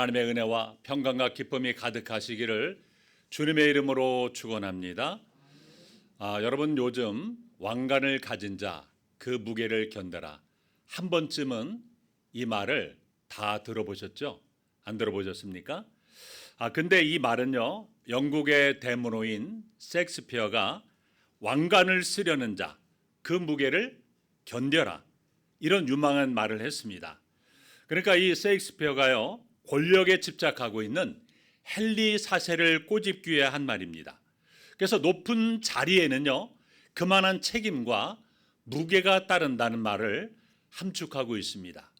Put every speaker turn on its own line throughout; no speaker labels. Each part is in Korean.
하나님의 은혜와 평강과 기쁨이 가득하시기를 주님의 이름으로 축원합니다. 여러분, 요즘 왕관을 가진 자 그 무게를 견뎌라, 한 번쯤은 이 말을 다 들어보셨죠? 안 들어보셨습니까? 근데 이 말은요, 영국의 대문호인 셰익스피어가 왕관을 쓰려는 자 그 무게를 견뎌라, 이런 유망한 말을 했습니다. 그러니까 이 셰익스피어가요, 권력에 집착하고 있는 헨리 4세를 꼬집기 위해 한 말입니다. 그래서 높은 자리에는요, 그만한 책임과 무게가 따른다는 말을 함축하고 있습니다.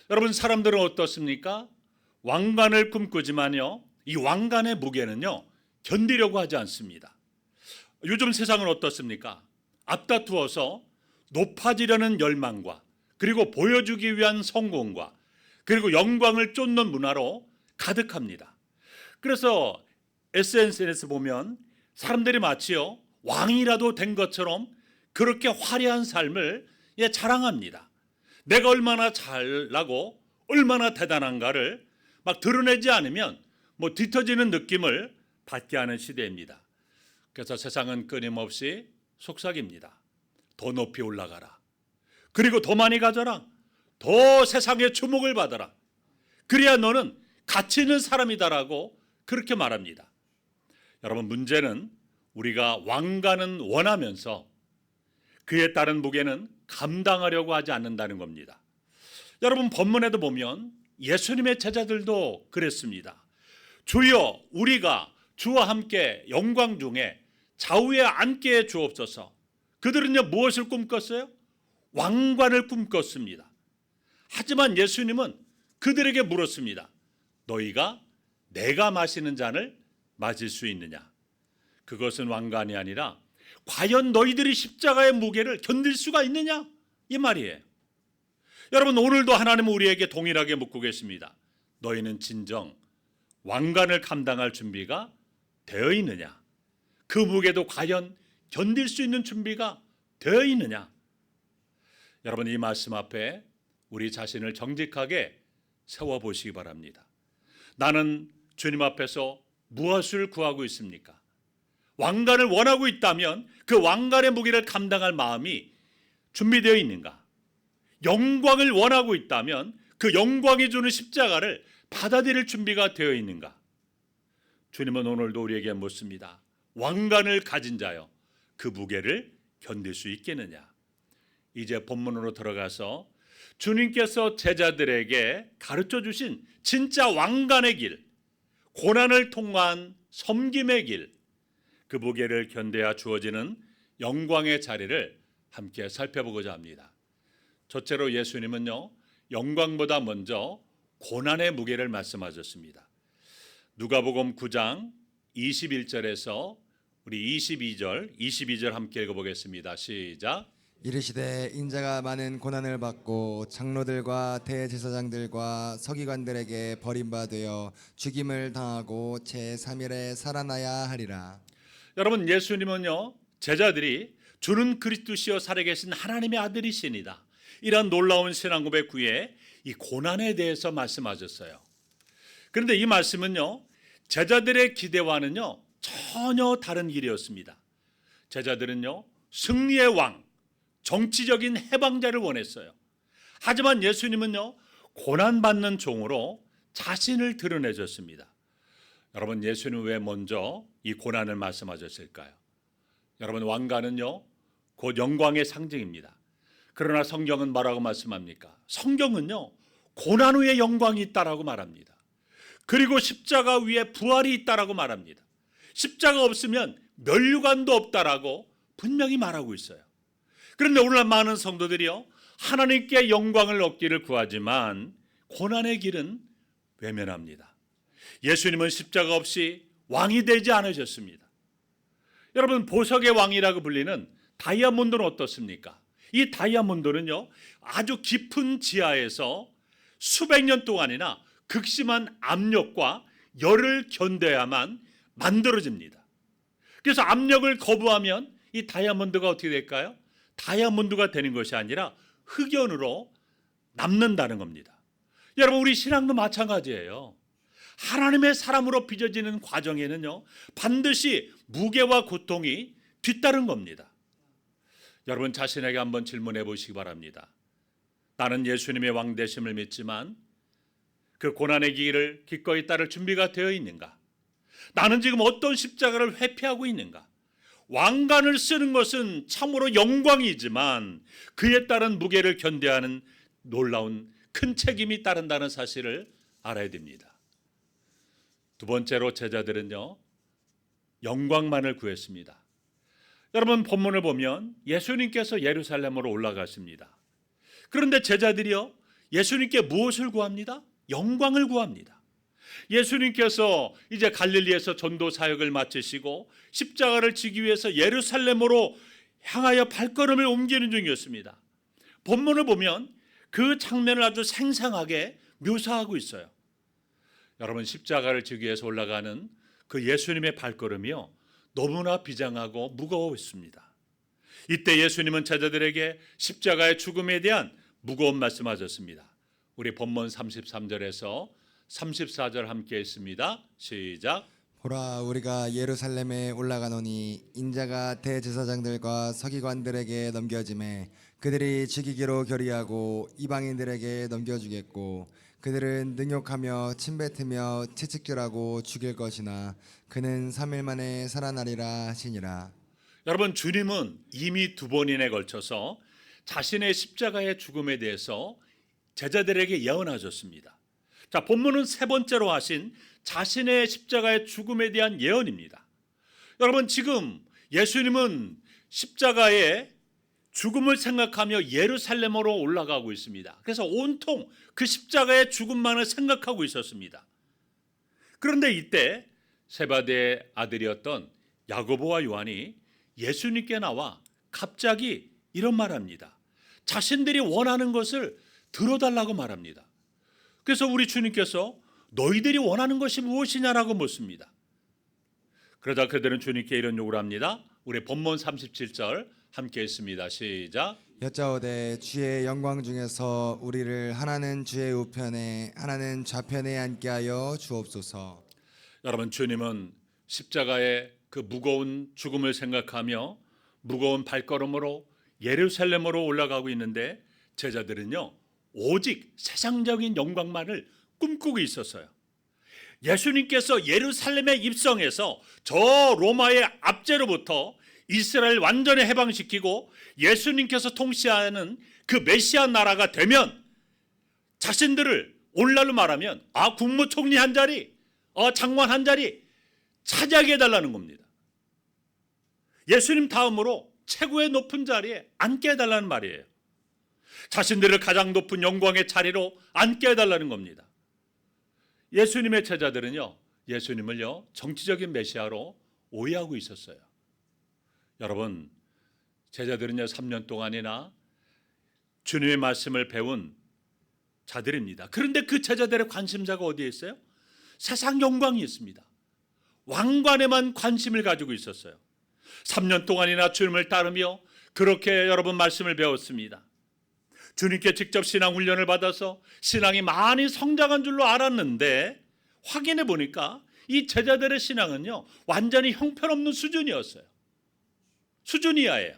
여러분, 사람들은 어떻습니까? 왕관을 꿈꾸지만요, 이 왕관의 무게는요, 견디려고 하지 않습니다. 요즘 세상은 어떻습니까? 앞다투어서 높아지려는 열망과, 그리고 보여주기 위한 성공과, 그리고 영광을 쫓는 문화로 가득합니다. 그래서 SNS에서 보면 사람들이 마치요, 왕이라도 된 것처럼 그렇게 화려한 삶을 자랑합니다. 내가 얼마나 잘나고 얼마나 대단한가를 막 드러내지 않으면 뒤처지는 느낌을 받게 하는 시대입니다. 그래서 세상은 끊임없이 속삭입니다. 더 높이 올라가라. 그리고 더 많이 가져라. 더 세상의 주목을 받아라. 그래야 너는 가치 있는 사람이다라고 그렇게 말합니다. 여러분, 문제는 우리가 왕관은 원하면서 그에 따른 무게는 감당하려고 하지 않는다는 겁니다. 여러분, 본문에도 보면 예수님의 제자들도 그랬습니다. 주여, 우리가 주와 함께 영광 중에 좌우에 앉게 해 주옵소서. 그들은요, 무엇을 꿈꿨어요? 왕관을 꿈꿨습니다. 하지만 예수님은 그들에게 물었습니다. 너희가 내가 마시는 잔을 마실 수 있느냐? 그것은 왕관이 아니라 과연 너희들이 십자가의 무게를 견딜 수가 있느냐? 이 말이에요. 여러분, 오늘도 하나님은 우리에게 동일하게 묻고 계십니다. 너희는 진정 왕관을 감당할 준비가 되어 있느냐? 그 무게도 과연 견딜 수 있는 준비가 되어 있느냐? 여러분, 이 말씀 앞에 우리 자신을 정직하게 세워보시기 바랍니다. 나는 주님 앞에서 무엇을 구하고 있습니까? 왕관을 원하고 있다면 그 왕관의 무게를 감당할 마음이 준비되어 있는가? 영광을 원하고 있다면 그 영광이 주는 십자가를 받아들일 준비가 되어 있는가? 주님은 오늘도 우리에게 묻습니다. 왕관을 가진 자여, 그 무게를 견딜 수 있겠느냐? 이제 본문으로 들어가서 주님께서 제자들에게 가르쳐 주신 진짜 왕관의 길, 고난을 통한 섬김의 길, 그 무게를 견뎌야 주어지는 영광의 자리를 함께 살펴보고자 합니다. 첫째로 예수님은요, 영광보다 먼저 고난의 무게를 말씀하셨습니다. 누가복음 9장 21절에서 우리 22절 함께 읽어보겠습니다. 시작.
이르시되 인자가 많은 고난을 받고 장로들과 대제사장들과 서기관들에게 버림받아 죽임을 당하고 제3일에 살아나야 하리라.
여러분, 예수님은요, 제자들이 주는 그리스도시여 살아계신 하나님의 아들이시니다, 이런 놀라운 신앙 고백 후에 이 고난에 대해서 말씀하셨어요. 그런데 이 말씀은요, 제자들의 기대와는요 전혀 다른 길이었습니다. 제자들은요, 승리의 왕, 정치적인 해방자를 원했어요. 하지만 예수님은요, 고난받는 종으로 자신을 드러내셨습니다. 여러분, 예수님은 왜 먼저 이 고난을 말씀하셨을까요? 여러분, 왕관은요, 곧 영광의 상징입니다. 그러나 성경은 뭐라고 말씀합니까? 성경은요, 고난 후에 영광이 있다라고 말합니다. 그리고 십자가 위에 부활이 있다라고 말합니다. 십자가 없으면 면류관도 없다라고 분명히 말하고 있어요. 그런데 오늘날 많은 성도들이요, 하나님께 영광을 얻기를 구하지만 고난의 길은 외면합니다. 예수님은 십자가 없이 왕이 되지 않으셨습니다. 여러분, 보석의 왕이라고 불리는 다이아몬드는 어떻습니까? 이 다이아몬드는요, 아주 깊은 지하에서 수백 년 동안이나 극심한 압력과 열을 견뎌야만 만들어집니다. 그래서 압력을 거부하면 이 다이아몬드가 어떻게 될까요? 다이아몬드가 되는 것이 아니라 흑연으로 남는다는 겁니다. 여러분, 우리 신앙도 마찬가지예요. 하나님의 사람으로 빚어지는 과정에는요, 반드시 무게와 고통이 뒤따른 겁니다. 여러분 자신에게 한번 질문해 보시기 바랍니다. 나는 예수님의 왕 되심을 믿지만 그 고난의 길을 기꺼이 따를 준비가 되어 있는가? 나는 지금 어떤 십자가를 회피하고 있는가? 왕관을 쓰는 것은 참으로 영광이지만 그에 따른 무게를 견뎌하는 놀라운 큰 책임이 따른다는 사실을 알아야 됩니다. 두 번째로 제자들은요, 영광만을 구했습니다. 여러분 본문을 보면 예수님께서 예루살렘으로 올라가십니다. 그런데 제자들이요, 예수님께 무엇을 구합니다? 영광을 구합니다. 예수님께서 이제 갈릴리에서 전도 사역을 마치시고 십자가를 지기 위해서 예루살렘으로 향하여 발걸음을 옮기는 중이었습니다. 본문을 보면 그 장면을 아주 생생하게 묘사하고 있어요. 여러분 십자가를 지기 위해서 올라가는 그 예수님의 발걸음이요, 너무나 비장하고 무거웠습니다. 이때 예수님은 제자들에게 십자가의 죽음에 대한 무거운 말씀하셨습니다. 우리 본문 33절에서 34절 함께 했습니다. 시작.
보라, 우리가 예루살렘에 올라가노니 인자가 대제사장들과 서기관들에게 넘겨짐에 그들이 죽이기로 결의하고 이방인들에게 넘겨주겠고 그들은 능욕하며 침뱉으며 채찍질하고 죽일 것이나 그는 3일 만에 살아나리라 하시니라.
여러분 주님은 이미 두 번이나 걸쳐서 자신의 십자가의 죽음에 대해서 제자들에게 예언하셨습니다. 자, 본문은 세 번째로 하신 자신의 십자가의 죽음에 대한 예언입니다. 여러분 지금 예수님은 십자가의 죽음을 생각하며 예루살렘으로 올라가고 있습니다. 그래서 온통 그 십자가의 죽음만을 생각하고 있었습니다. 그런데 이때 세바대의 아들이었던 야고보와 요한이 예수님께 나와 갑자기 이런 말합니다. 자신들이 원하는 것을 들어달라고 말합니다. 그래서 우리 주님께서 너희들이 원하는 것이 무엇이냐라고 묻습니다. 그러자 그들은 주님께 이런 요구를 합니다. 우리 본문 37절 함께 했습니다. 시작.
여짜오되 주의 영광 중에서 우리를 하나는 주의 우편에 하나는 좌편에 앉게 하여 주옵소서.
여러분 주님은 십자가의 그 무거운 죽음을 생각하며 무거운 발걸음으로 예루살렘으로 올라가고 있는데 제자들은요 오직 세상적인 영광만을 꿈꾸고 있었어요. 예수님께서 예루살렘에 입성해서 저 로마의 압제로부터 이스라엘 완전히 해방시키고 예수님께서 통치하는 그 메시아 나라가 되면 자신들을 오늘날로 말하면 국무총리 한 자리, 장관 한 자리 차지하게 해달라는 겁니다. 예수님 다음으로 최고의 높은 자리에 앉게 해달라는 말이에요. 자신들을 가장 높은 영광의 자리로 앉게 해달라는 겁니다. 예수님의 제자들은요, 예수님을요 정치적인 메시아로 오해하고 있었어요. 여러분, 제자들은요 3년 동안이나 주님의 말씀을 배운 자들입니다. 그런데 그 제자들의 관심사가 어디에 있어요? 세상 영광이 있습니다. 왕관에만 관심을 가지고 있었어요. 3년 동안이나 주님을 따르며 그렇게 여러분 말씀을 배웠습니다. 주님께 직접 신앙 훈련을 받아서 신앙이 많이 성장한 줄로 알았는데 확인해 보니까 이 제자들의 신앙은요 완전히 형편없는 수준이었어요. 수준 이하예요.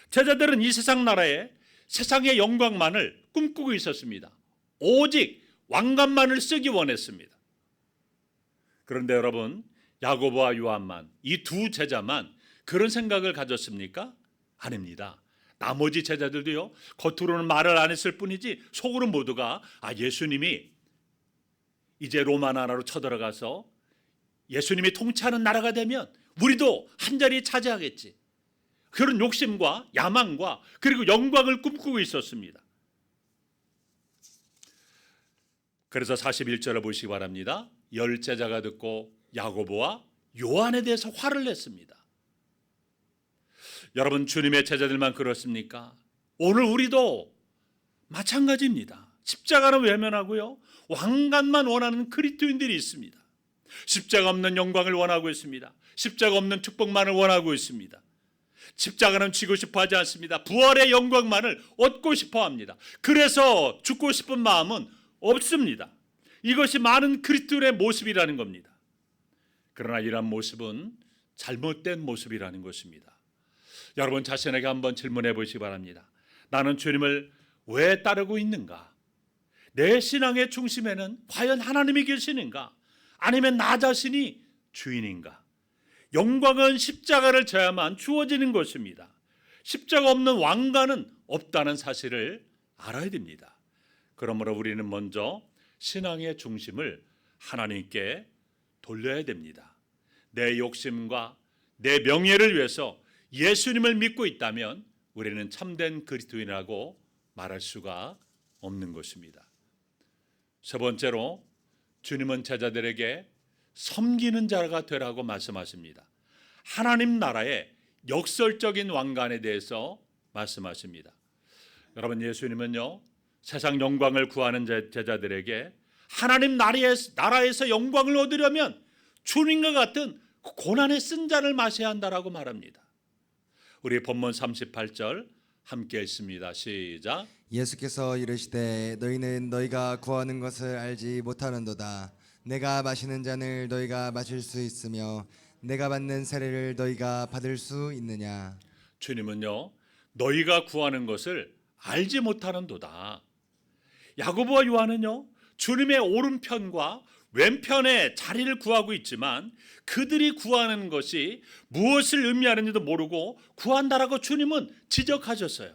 제자들은 이 세상 나라에 세상의 영광만을 꿈꾸고 있었습니다. 오직 왕관만을 쓰기 원했습니다. 그런데 여러분, 야고보와 요한만, 이 두 제자만 그런 생각을 가졌습니까? 아닙니다. 나머지 제자들도요 겉으로는 말을 안 했을 뿐이지 속으로 모두가 예수님이 이제 로마 나라로 쳐들어가서 예수님이 통치하는 나라가 되면 우리도 한 자리에 차지하겠지, 그런 욕심과 야망과 그리고 영광을 꿈꾸고 있었습니다. 그래서 41절을 보시기 바랍니다. 열 제자가 듣고 야고보와 요한에 대해서 화를 냈습니다. 여러분, 주님의 제자들만 그렇습니까? 오늘 우리도 마찬가지입니다. 십자가는 외면하고요 왕관만 원하는 그리스도인들이 있습니다. 십자가 없는 영광을 원하고 있습니다. 십자가 없는 축복만을 원하고 있습니다. 십자가는 지고 싶어 하지 않습니다. 부활의 영광만을 얻고 싶어 합니다. 그래서 죽고 싶은 마음은 없습니다. 이것이 많은 그리스도인의 모습이라는 겁니다. 그러나 이러한 모습은 잘못된 모습이라는 것입니다. 여러분 자신에게 한번 질문해 보시기 바랍니다. 나는 주님을 왜 따르고 있는가? 내 신앙의 중심에는 과연 하나님이 계시는가? 아니면 나 자신이 주인인가? 영광은 십자가를 져야만 주어지는 것입니다. 십자가 없는 왕관은 없다는 사실을 알아야 됩니다. 그러므로 우리는 먼저 신앙의 중심을 하나님께 돌려야 됩니다. 내 욕심과 내 명예를 위해서 예수님을 믿고 있다면 우리는 참된 그리스도인이라고 말할 수가 없는 것입니다. 세 번째로 주님은 제자들에게 섬기는 자가 되라고 말씀하십니다. 하나님 나라의 역설적인 왕관에 대해서 말씀하십니다. 여러분 예수님은요 세상 영광을 구하는 제자들에게 하나님 나라에서 영광을 얻으려면 주님과 같은 고난의 쓴 잔을 마셔야 한다라고 말합니다. 우리 본문 38절 함께 읽습니다. 시작.
예수께서 이르시되 너희는 너희가 구하는 것을 알지 못하는도다. 내가 마시는 잔을 너희가 마실 수 있으며 내가 받는 세례를 너희가 받을 수 있느냐.
주님은요 너희가 구하는 것을 알지 못하는도다. 야고보와 요한은요 주님의 오른편과 왼편에 자리를 구하고 있지만 그들이 구하는 것이 무엇을 의미하는지도 모르고 구한다라고 주님은 지적하셨어요.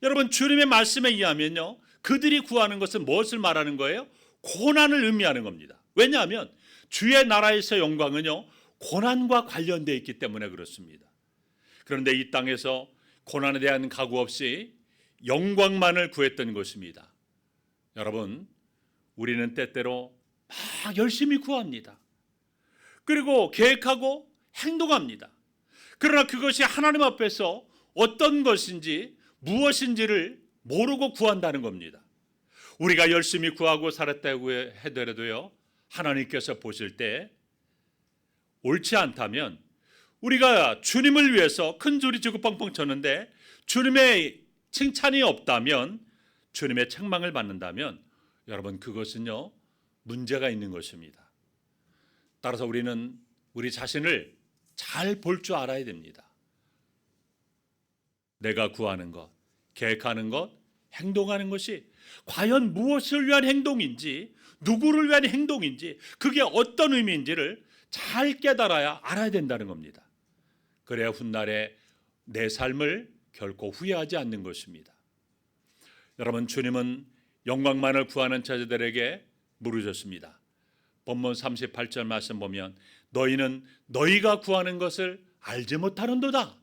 여러분 주님의 말씀에 의하면요 그들이 구하는 것은 무엇을 말하는 거예요? 고난을 의미하는 겁니다. 왜냐하면 주의 나라에서 영광은요 고난과 관련되어 있기 때문에 그렇습니다. 그런데 이 땅에서 고난에 대한 각오 없이 영광만을 구했던 것입니다. 여러분 우리는 때때로 막 열심히 구합니다. 그리고 계획하고 행동합니다. 그러나 그것이 하나님 앞에서 어떤 것인지 무엇인지를 모르고 구한다는 겁니다. 우리가 열심히 구하고 살았다고 하더라도요 하나님께서 보실 때 옳지 않다면 우리가 주님을 위해서 큰 소리치고 뻥뻥 쳤는데 주님의 칭찬이 없다면 주님의 책망을 받는다면 여러분 그것은요 문제가 있는 것입니다. 따라서 우리는 우리 자신을 잘 볼 줄 알아야 됩니다. 내가 구하는 것, 계획하는 것, 행동하는 것이 과연 무엇을 위한 행동인지 누구를 위한 행동인지 그게 어떤 의미인지를 잘 깨달아야 알아야 된다는 겁니다. 그래야 훗날에 내 삶을 결코 후회하지 않는 것입니다. 여러분 주님은 영광만을 구하는 자들에게 물으셨습니다. 본문 38절 말씀 보면 너희는 너희가 구하는 것을 알지 못하는도다.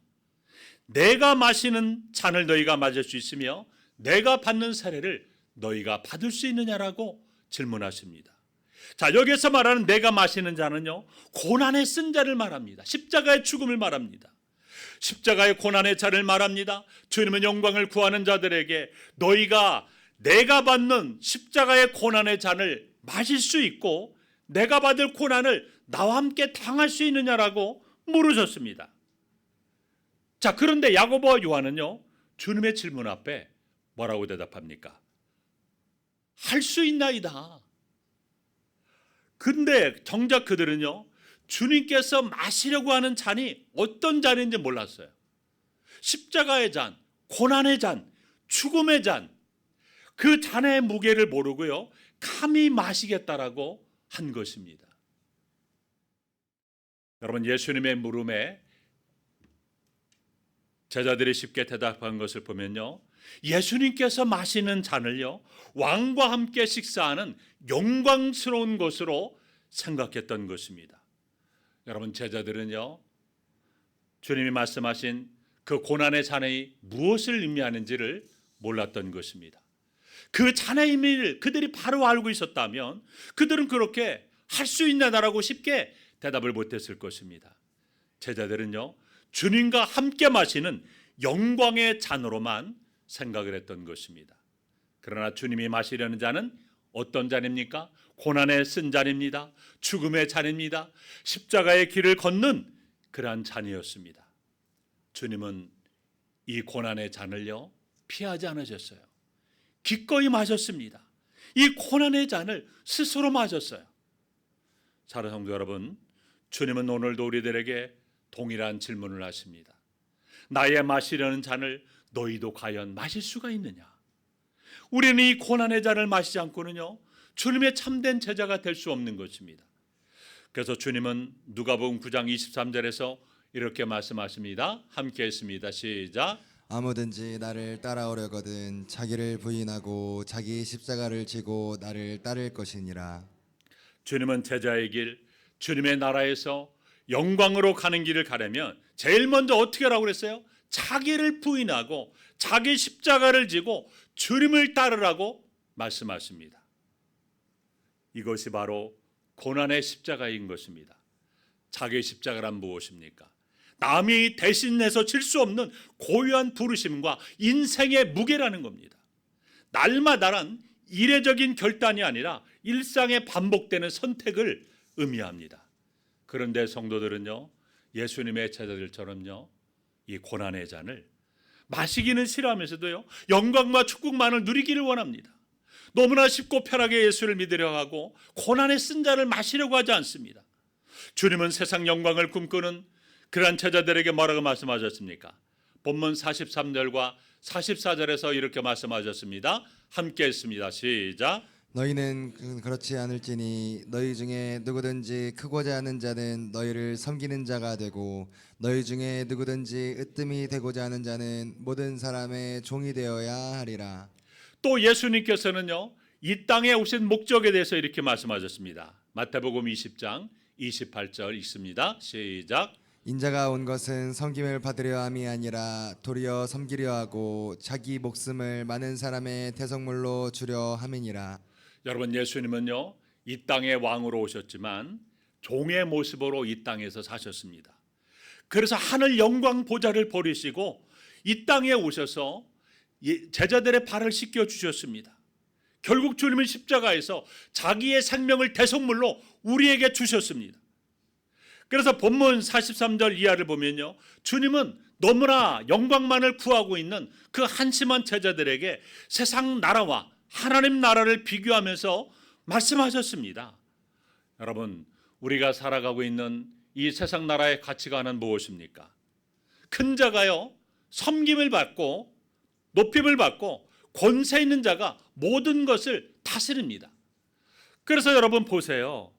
내가 마시는 잔을 너희가 마실 수 있으며 내가 받는 세례를 너희가 받을 수 있느냐라고 질문하십니다. 자 여기서 말하는 내가 마시는 잔은요 고난의 쓴 자를 말합니다. 십자가의 죽음을 말합니다. 십자가의 고난의 잔을 말합니다. 주님은 영광을 구하는 자들에게 너희가 내가 받는 십자가의 고난의 잔을 마실 수 있고 내가 받을 고난을 나와 함께 당할 수 있느냐라고 물으셨습니다. 자 그런데 야고보와 요한은요 주님의 질문 앞에 뭐라고 대답합니까? 할 수 있나이다. 근데 정작 그들은요 주님께서 마시려고 하는 잔이 어떤 잔인지 몰랐어요. 십자가의 잔, 고난의 잔, 죽음의 잔, 그 잔의 무게를 모르고요 감히 마시겠다라고 한 것입니다. 여러분 예수님의 물음에 제자들이 쉽게 대답한 것을 보면요 예수님께서 마시는 잔을요 왕과 함께 식사하는 영광스러운 것으로 생각했던 것입니다. 여러분 제자들은요 주님이 말씀하신 그 고난의 잔이 무엇을 의미하는지를 몰랐던 것입니다. 그 잔의 의미를 그들이 바로 알고 있었다면 그들은 그렇게 할 수 있나라고 쉽게 대답을 못했을 것입니다. 제자들은요 주님과 함께 마시는 영광의 잔으로만 생각을 했던 것입니다. 그러나 주님이 마시려는 잔은 어떤 잔입니까? 고난의 쓴 잔입니다. 죽음의 잔입니다. 십자가의 길을 걷는 그러한 잔이었습니다. 주님은 이 고난의 잔을요 피하지 않으셨어요. 기꺼이 마셨습니다. 이 고난의 잔을 스스로 마셨어요. 사랑하는 성도 여러분, 주님은 오늘도 우리들에게 동일한 질문을 하십니다. 나의 마시려는 잔을 너희도 과연 마실 수가 있느냐? 우리는 이 고난의 잔을 마시지 않고는요, 주님의 참된 제자가 될 수 없는 것입니다. 그래서 주님은 누가복음 9장 23절에서 이렇게 말씀하십니다. 함께 했습니다. 시작.
아무든지 나를 따라오려거든 자기를 부인하고 자기 십자가를 지고 나를 따를 것이니라.
주님은 제자의 길, 주님의 나라에서 영광으로 가는 길을 가려면 제일 먼저 어떻게 하라고 그랬어요? 자기를 부인하고 자기 십자가를 지고 주님을 따르라고 말씀하십니다. 이것이 바로 고난의 십자가인 것입니다. 자기 십자가란 무엇입니까? 남이 대신해서 질 수 없는 고유한 부르심과 인생의 무게라는 겁니다. 날마다란 이례적인 결단이 아니라 일상에 반복되는 선택을 의미합니다. 그런데 성도들은요, 예수님의 제자들처럼요, 이 고난의 잔을 마시기는 싫어하면서도요, 영광과 축복만을 누리기를 원합니다. 너무나 쉽고 편하게 예수를 믿으려 하고 고난의 쓴 잔을 마시려고 하지 않습니다. 주님은 세상 영광을 꿈꾸는 그러한 제자들에게 뭐라고 말씀하셨습니까? 본문 43절과 44절에서 이렇게 말씀하셨습니다. 함께 했습니다. 시작.
너희는 그렇지 않을지니 너희 중에 누구든지 크고자 하는 자는 너희를 섬기는 자가 되고 너희 중에 누구든지 으뜸이 되고자 하는 자는 모든 사람의 종이 되어야 하리라.
또 예수님께서는요, 이 땅에 오신 목적에 대해서 이렇게 말씀하셨습니다. 마태복음 20장 28절 읽습니다. 시작.
인자가 온 것은 섬김을 받으려 함이 아니라 도리어 섬기려 하고 자기 목숨을 많은 사람의 대속물로 주려 함이니라.
여러분, 예수님은요, 이 땅의 왕으로 오셨지만 종의 모습으로 이 땅에서 사셨습니다. 그래서 하늘 영광 보좌를 버리시고 이 땅에 오셔서 제자들의 발을 씻겨 주셨습니다. 결국 주님은 십자가에서 자기의 생명을 대속물로 우리에게 주셨습니다. 그래서 본문 43절 이하를 보면요, 주님은 너무나 영광만을 구하고 있는 그 한심한 제자들에게 세상 나라와 하나님 나라를 비교하면서 말씀하셨습니다. 여러분, 우리가 살아가고 있는 이 세상 나라의 가치관은 무엇입니까? 큰 자가요, 섬김을 받고 높임을 받고 권세 있는 자가 모든 것을 다스립니다. 그래서 여러분 보세요.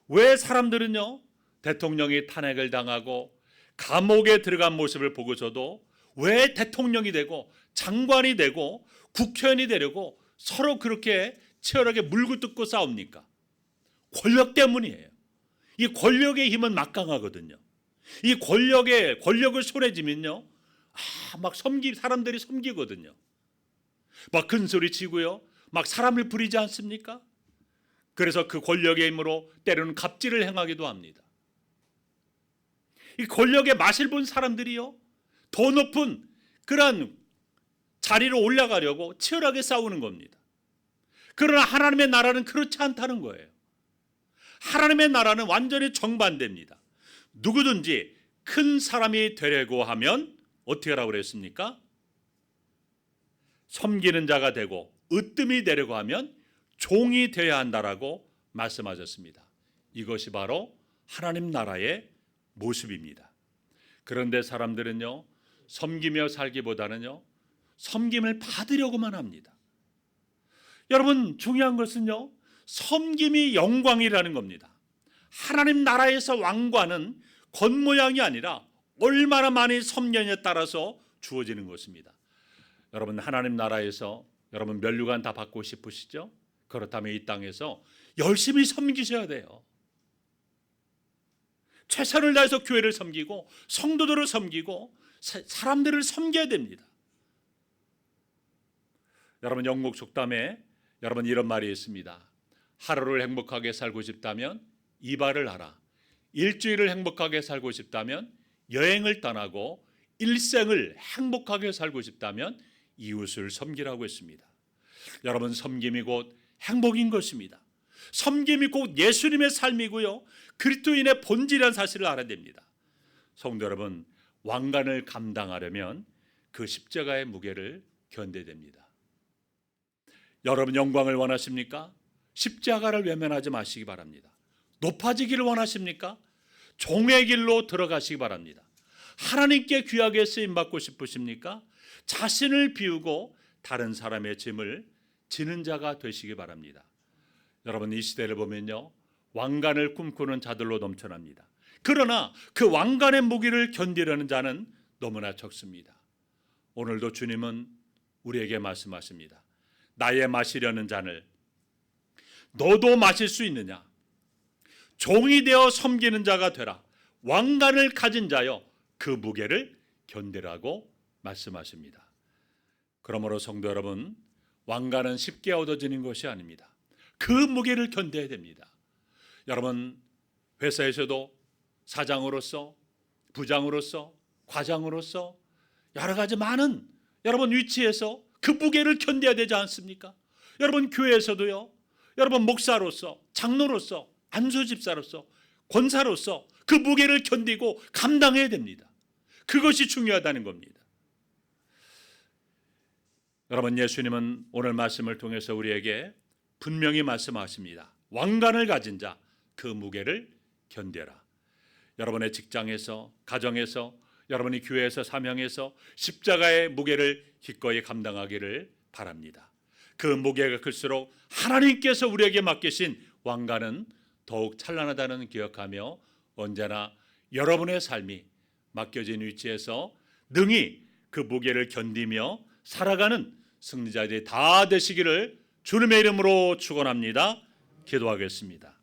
왜 사람들은요, 대통령이 탄핵을 당하고 감옥에 들어간 모습을 보고서도 왜 대통령이 되고 장관이 되고 국회의원이 되려고 서로 그렇게 치열하게 물고 뜯고 싸웁니까? 권력 때문이에요. 이 권력의 힘은 막강하거든요. 이 권력을 손에 쥐면요, 막 사람들이 섬기거든요. 막 큰 소리 치고요, 막 사람을 부리지 않습니까? 그래서 그 권력의 힘으로 때로는 갑질을 행하기도 합니다. 이 권력의 맛을 본 사람들이요, 더 높은 그러한 자리로 올라가려고 치열하게 싸우는 겁니다. 그러나 하나님의 나라는 그렇지 않다는 거예요. 하나님의 나라는 완전히 정반대입니다. 누구든지 큰 사람이 되려고 하면 어떻게 하라고 그랬습니까? 섬기는 자가 되고 으뜸이 되려고 하면 종이 되어야 한다라고 말씀하셨습니다. 이것이 바로 하나님 나라의 모습입니다. 그런데 사람들은요, 섬기며 살기보다는요, 섬김을 받으려고만 합니다. 여러분, 중요한 것은요, 섬김이 영광이라는 겁니다. 하나님 나라에서 왕관은 겉모양이 아니라 얼마나 많이 섬냐에 따라서 주어지는 것입니다. 여러분, 하나님 나라에서 여러분 면류관 다 받고 싶으시죠? 그렇다면 이 땅에서 열심히 섬기셔야 돼요. 최선을 다해서 교회를 섬기고 성도들을 섬기고 사람들을 섬겨야 됩니다. 여러분, 영국 속담에 여러분 이런 말이 있습니다. 하루를 행복하게 살고 싶다면 이발을 하라. 일주일을 행복하게 살고 싶다면 여행을 떠나고 일생을 행복하게 살고 싶다면 이웃을 섬기라고 했습니다. 여러분, 섬김이 곧 행복인 것입니다. 섬김이 곧 예수님의 삶이고요, 그리스도인의 본질이라는 사실을 알아야 됩니다. 성도 여러분, 왕관을 감당하려면 그 십자가의 무게를 견뎌야 됩니다. 여러분 영광을 원하십니까? 십자가를 외면하지 마시기 바랍니다. 높아지기를 원하십니까? 종의 길로 들어가시기 바랍니다. 하나님께 귀하게 쓰임받고 싶으십니까? 자신을 비우고 다른 사람의 짐을 지는 자가 되시기 바랍니다. 여러분 이 시대를 보면요, 왕관을 꿈꾸는 자들로 넘쳐납니다. 그러나 그 왕관의 무기를 견디려는 자는 너무나 적습니다. 오늘도 주님은 우리에게 말씀하십니다. 나의 마시려는 잔을 너도 마실 수 있느냐? 종이 되어 섬기는 자가 되라. 왕관을 가진 자여 그 무게를 견디라고 말씀하십니다. 그러므로 성도 여러분, 왕관은 쉽게 얻어지는 것이 아닙니다. 그 무게를 견뎌야 됩니다. 여러분 회사에서도 사장으로서, 부장으로서, 과장으로서 여러 가지 많은 여러분 위치에서 그 무게를 견뎌야 되지 않습니까? 여러분 교회에서도요, 여러분 목사로서, 장로로서, 안수집사로서, 권사로서 그 무게를 견디고 감당해야 됩니다. 그것이 중요하다는 겁니다. 여러분 예수님은 오늘 말씀을 통해서 우리에게 분명히 말씀하십니다. 왕관을 가진 자 그 무게를 견뎌라. 여러분의 직장에서, 가정에서, 여러분이 교회에서, 사명에서 십자가의 무게를 기꺼이 감당하기를 바랍니다. 그 무게가 클수록 하나님께서 우리에게 맡기신 왕관은 더욱 찬란하다는 기억하며 언제나 여러분의 삶이 맡겨진 위치에서 능히 그 무게를 견디며 살아가는 승리자들이 다 되시기를 주님의 이름으로 축원합니다. 기도하겠습니다.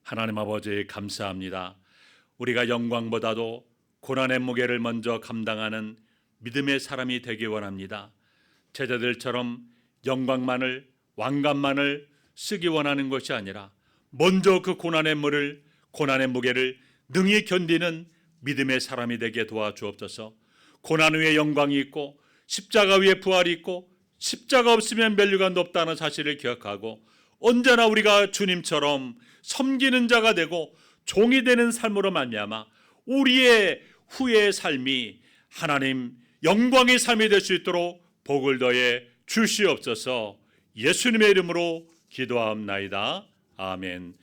하나님 아버지 감사합니다. 우리가 영광보다도 고난의 무게를 먼저 감당하는 믿음의 사람이 되기 원합니다. 제자들처럼 영광만을, 왕관만을 쓰기 원하는 것이 아니라 먼저 그 고난의 무게를 능히 견디는 믿음의 사람이 되게 도와주옵소서. 고난 위에 영광이 있고 십자가 위에 부활이 있고 십자가 없으면 멸류관도 없다는 사실을 기억하고 언제나 우리가 주님처럼 섬기는 자가 되고 종이 되는 삶으로 말미암아 우리의 후의 삶이 하나님 영광의 삶이 될 수 있도록 복을 더해 주시옵소서. 예수님의 이름으로 기도하옵나이다. 아멘.